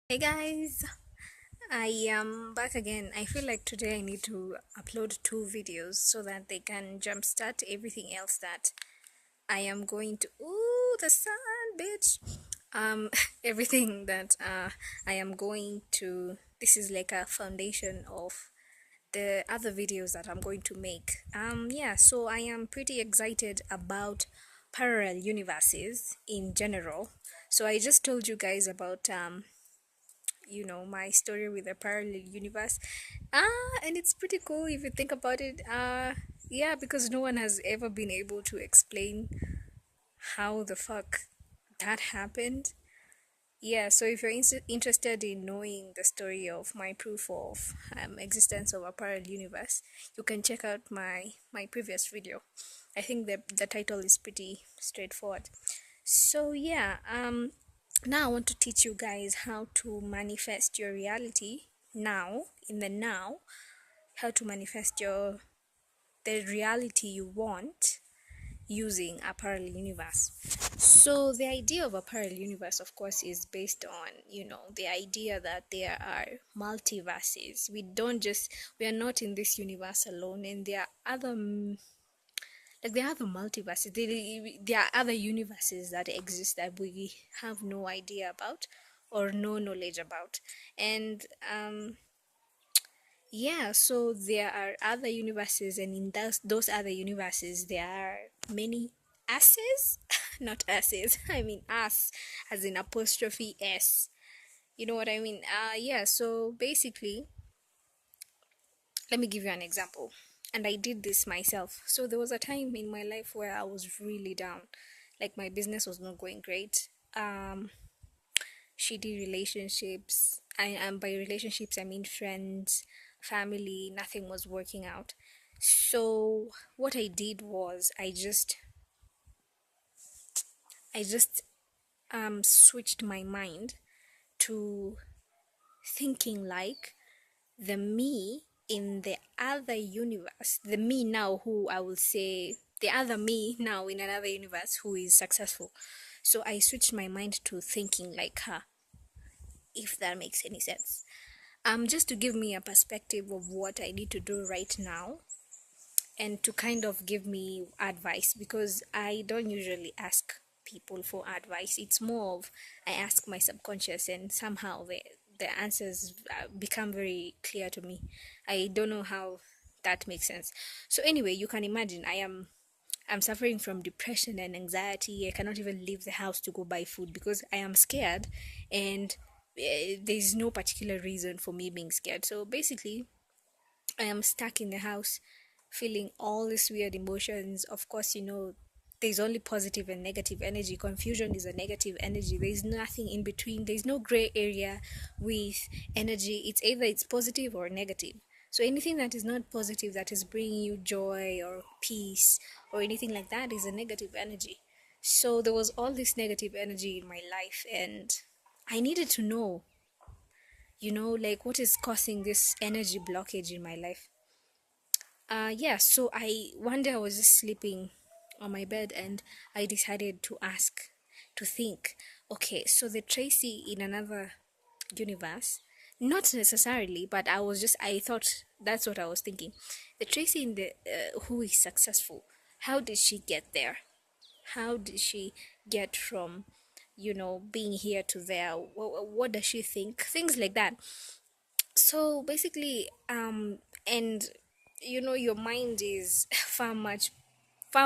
Hey guys, I am back again. I feel like today I need to upload two videos so that they can jumpstart everything else that I am going to. Ooh, the sun, bitch! Everything that I am going to. This is like a foundation of the other videos that I'm going to make. Yeah, so I am pretty excited about parallel universes in general. So I just told you guys about my story with a parallel universe, and it's pretty cool if you think about it. Yeah, because no one has ever been able to explain how the fuck that happened. Yeah, so if you're interested in knowing the story of my proof of existence of a parallel universe, you can check out my previous video. I think the title is pretty straightforward. So yeah, now I want to teach you guys how to manifest your reality now, in the now, how to manifest the reality you want using a parallel universe. So the idea of a parallel universe, of course, is based on, the idea that there are multiverses. We are not in this universe alone, and there are other like there are other multiverses. There are other universes that exist that we have no idea about or no knowledge about. And yeah, so there are other universes, and in those other universes there are many asses. Not asses, I mean us, as in apostrophe s. You know what I mean? Yeah, so basically, let me give you an example. And I did this myself. So there was a time in my life where I was really down. Like my business was not going great. Shitty relationships. And by relationships I mean friends, family, nothing was working out. So what I did was I just switched my mind to thinking like the me in the other universe, the me now who I will say, the other me now in another universe who is successful. So I switched my mind to thinking like her, if that makes any sense. Just to give me a perspective of what I need to do right now, and to kind of give me advice, because I don't usually ask people for advice. It's more of I ask my subconscious, and somehow the answers become very clear to me. I don't know how that makes sense. So anyway, you can imagine I'm suffering from depression and anxiety. I cannot even leave the house to go buy food because I am scared, and there's no particular reason for me being scared. So basically, I am stuck in the house feeling all these weird emotions. Of course, there's only positive and negative energy. Confusion is a negative energy. There's nothing in between. There's no gray area with energy. It's either it's positive or negative. So anything that is not positive, that is bringing you joy or peace or anything like that, is a negative energy. So there was all this negative energy in my life, and I needed to know, like what is causing this energy blockage in my life. Yeah, so I one day I was just sleeping on my bed, and I decided to think, okay, so the Tracy in another universe, not necessarily, but I thought that's what I was thinking. The Tracy in the who is successful, how did she get there? How did she get from, being here to there? What does she think? Things like that. So basically, and your mind is far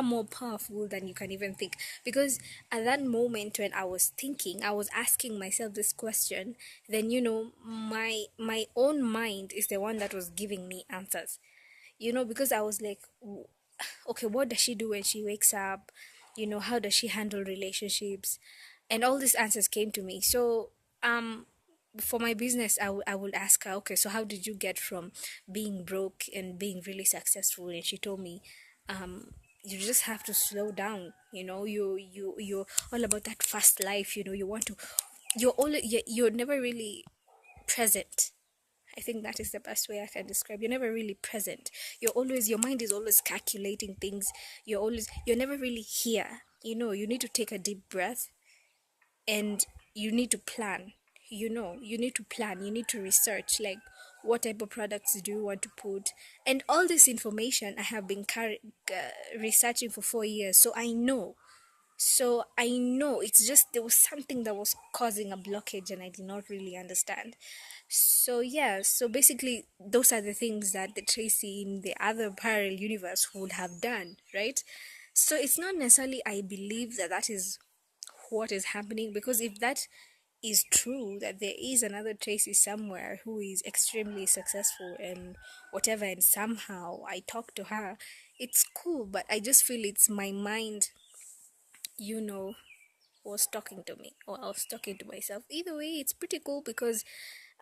more powerful than you can even think, because at that moment when I was thinking, I was asking myself this question, then my own mind is the one that was giving me answers, because I was like, okay, what does she do when she wakes up? How does she handle relationships? And all these answers came to me. So for my business, I would ask her, okay, so how did you get from being broke and being really successful? And she told me, you just have to slow down. You're all about that fast life. You want to, you're never really present. I think that is the best way I can describe. You're never really present. Your mind is always calculating things. You're never really here. You need to take a deep breath, and you need to plan. you need to plan, you need to research, like what type of products do you want to put, and all this information I have been researching for 4 years, so I know it's just there was something that was causing a blockage and I did not really understand. So yeah, so basically those are the things that the Tracy in the other parallel universe would have done, right? So it's not necessarily I believe that that is what is happening, because if that is true, that there is another Tracy somewhere who is extremely successful and whatever, and somehow I talk to her, it's cool, but I just feel it's my mind, you know, was talking to me, or I was talking to myself. Either way, it's pretty cool because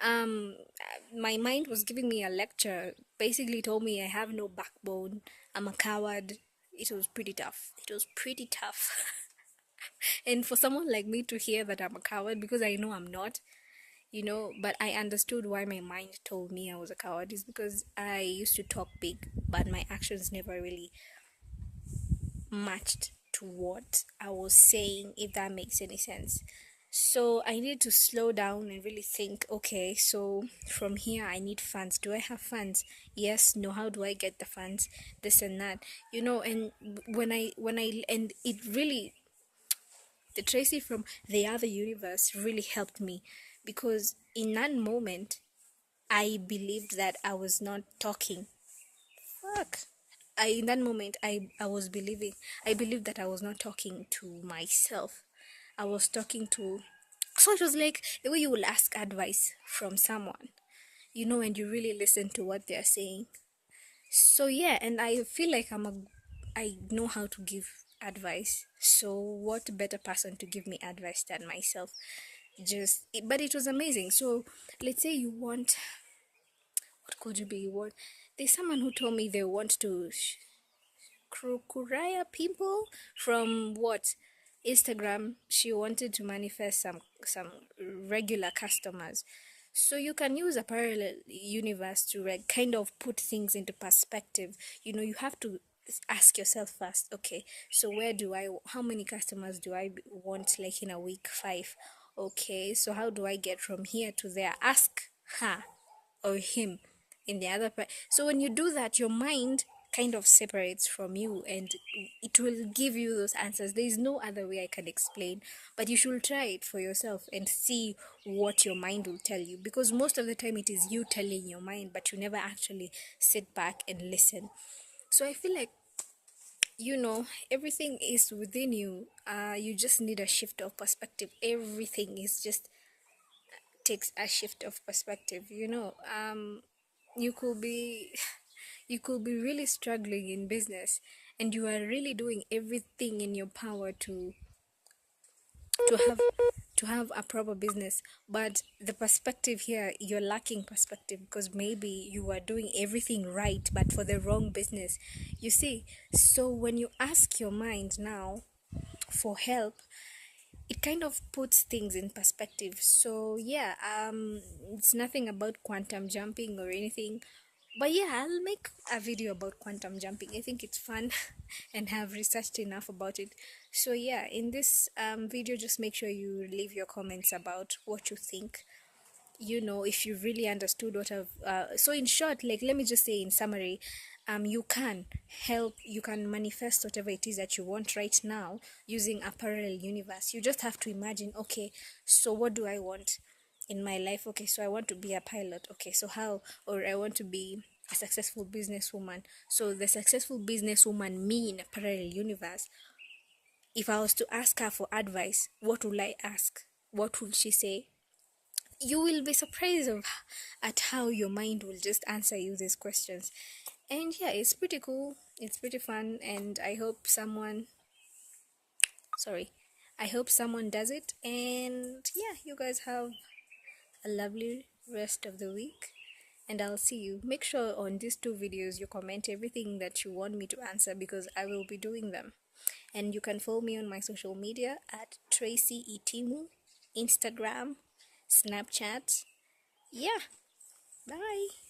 my mind was giving me a lecture, basically told me I have no backbone, I'm a coward. It was pretty tough. It was pretty tough. And for someone like me to hear that I'm a coward, because I know I'm not, but I understood why my mind told me I was a coward, is because I used to talk big, but my actions never really matched to what I was saying, if that makes any sense. So I need to slow down and really think, okay, so from here I need funds. Do I have funds? Yes, no, how do I get the funds? This and that. And and it really, the Tracy from the other universe really helped me, because in that moment I believed that I was not talking. Fuck. I in that moment I was believing, I believed that I was not talking to myself. I was talking to, so it was like the way you will ask advice from someone, and you really listen to what they're saying. So yeah, and I feel like I know how to give advice. So what better person to give me advice than myself? But it was amazing. So let's say you want, what could you be? You want, there's someone who told me they want to Kuraya people from what, Instagram. She wanted to manifest some regular customers. So you can use a parallel universe to kind of put things into perspective. You have to ask yourself first, okay, so how many customers do I want, like in a week? 5. Okay, so how do I get from here to there? Ask her or him in the other part. So when you do that, your mind kind of separates from you and it will give you those answers. There is no other way I can explain, but you should try it for yourself and see what your mind will tell you, because most of the time it is you telling your mind, but you never actually sit back and listen. So I feel like, everything is within you. You just need a shift of perspective. Everything is just takes a shift of perspective. You could be you could be really struggling in business, and you are really doing everything in your power to have to have a proper business, but the perspective here, you're lacking perspective, because maybe you are doing everything right but for the wrong business, you see. So when you ask your mind now for help, it kind of puts things in perspective. So yeah, it's nothing about quantum jumping or anything, but yeah, I'll make a video about quantum jumping. I think it's fun and have researched enough about it. So yeah, in this video, just make sure you leave your comments about what you think, if you really understood what I've so in short, like, let me just say in summary, you can you can manifest whatever it is that you want right now using a parallel universe. You just have to imagine, okay, so what do I want in my life? Okay, so I want to be a pilot. Okay, so how? Or I want to be a successful businesswoman. So the successful businesswoman, me in a parallel universe, if I was to ask her for advice, what will I ask? What will she say? You will be surprised at how your mind will just answer you these questions. And yeah, it's pretty cool, it's pretty fun, and I hope someone does it. And yeah, you guys have a lovely rest of the week, and I'll see you. Make sure on these 2 videos you comment everything that you want me to answer, because I will be doing them. And you can follow me on my social media at Tracy Itimu, Instagram, Snapchat. Yeah, bye.